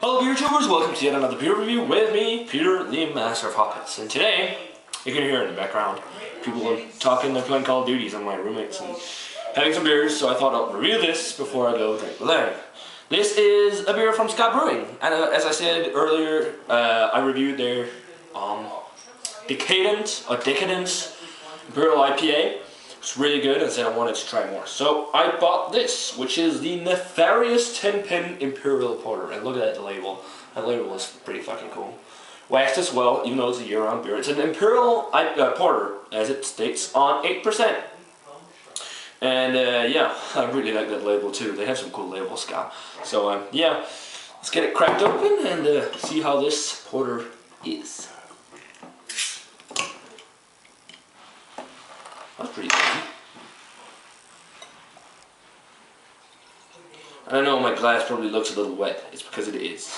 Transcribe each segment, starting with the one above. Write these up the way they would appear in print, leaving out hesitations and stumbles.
Hello beer tubers, welcome to yet another beer review with me, Peter, the Master of Hoppets. And today, you can hear in the background, people are talking, they're playing Call of Duties on my roommates and having some beers, so I thought I'll review this before I go drink with them. This is a beer from SKA Brewing, and as I said earlier, I reviewed their Decadent Imperial IPA. It's really good, and said I wanted to try more. So I bought this, which is the Nefarious 10-pin Imperial Porter. And look at that label. That label is pretty fucking cool. Waxed as well, even though it's a year-round beer. It's an Imperial Porter, as it states, on 8%. And yeah, I really like that label too. They have some cool labels, SKA. So yeah, let's get it cracked open and see how this porter is. That's pretty fun. I know my glass probably looks a little wet. It's because it is.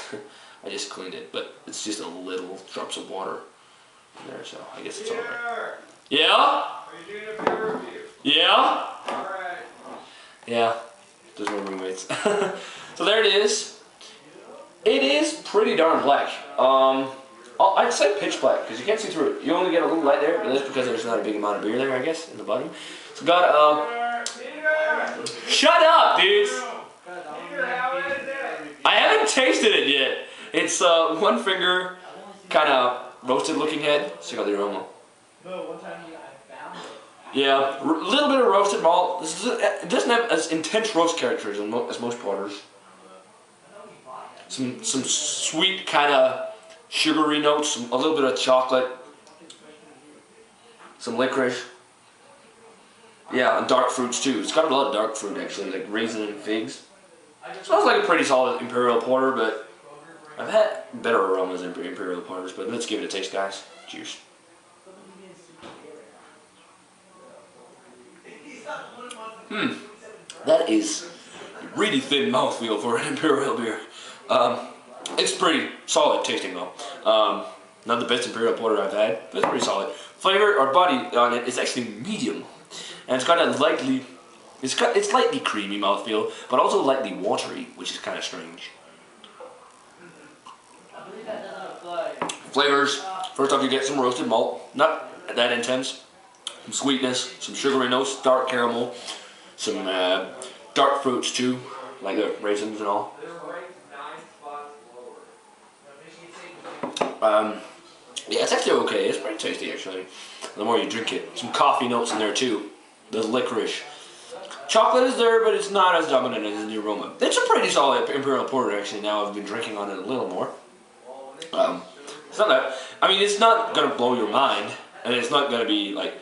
I just cleaned it, but it's just a little drops of water in there, so I guess it's all right. Yeah? Are you doing a beer review? Yeah? Alright. Yeah. There's no roommates. So there it is. It is pretty darn black. I'd say pitch black, because you can't see through it. You only get a little light there, but that's because there's not a big amount of beer there, I guess, in the bottom. So got, shut up, dudes! I haven't tasted it yet. It's one finger, kind of roasted looking head. Check out the aroma. Yeah, a little bit of roasted malt. It doesn't have as intense roast characters as most porters. Some sweet kind of sugary notes, a little bit of chocolate, some licorice. Yeah, and dark fruits too. It's got a lot of dark fruit actually, like raisin and figs. Smells like a pretty solid Imperial Porter, but I've had better aromas than Imperial Porters, but let's give it a taste, guys. Cheers. That is a really thin mouthfeel for an Imperial beer. It's pretty solid tasting though. Not the best Imperial Porter I've had, but it's pretty solid. Flavor or body on it is actually medium, and it's got a lightly, it's lightly creamy mouthfeel, but also lightly watery, which is kind of strange. Flavors. First off, you get some roasted malt, not that intense. Some sweetness, some sugary notes, dark caramel, some dark fruits too, like the raisins and all. Yeah, it's actually okay. It's pretty tasty actually. The more you drink it, some coffee notes in there too. The licorice, chocolate is there, but it's not as dominant as the aroma. It's a pretty solid Imperial Porter actually. Now I've been drinking on it a little more. It's not that. I mean, it's not gonna blow your mind, and it's not gonna be like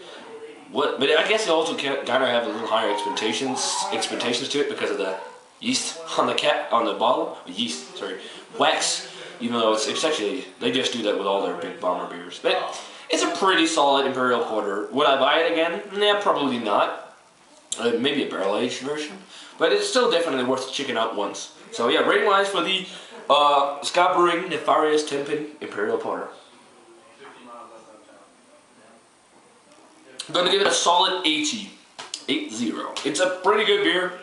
what. But I guess you also gotta have a little higher expectations to it because of the yeast on the bottle. Yeast, sorry, wax. Even though it's actually, they just do that with all their big bomber beers. But it's a pretty solid Imperial Porter. Would I buy it again? Nah, probably not. Maybe a barrel-aged version. But it's still definitely worth checking out once. So yeah, rating-wise for the SKA Brewing Nefarious 10-pin Imperial Porter. I'm going to give it a solid 80. 8-0. It's a pretty good beer,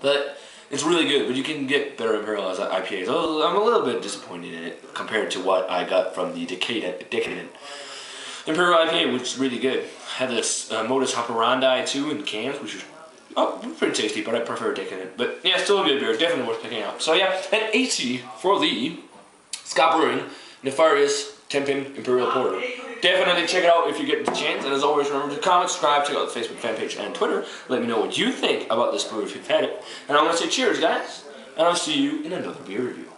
but it's really good, but you can get better Imperial as IPAs. I'm a little bit disappointed in it compared to what I got from the Decadent Imperial IPA, which is really good. Had this modus operandi too in cans, which is pretty tasty, but I prefer Decadent. But yeah, still a good beer, definitely worth picking out. So yeah, an 80 for the SKA Brewing Nefarious 10-pin Imperial Porter. Definitely check it out if you get the chance, and as always, remember to comment, subscribe, check out the Facebook fan page and Twitter. Let me know what you think about this brew if you've had it. And I'm going to say cheers, guys, and I'll see you in another beer review.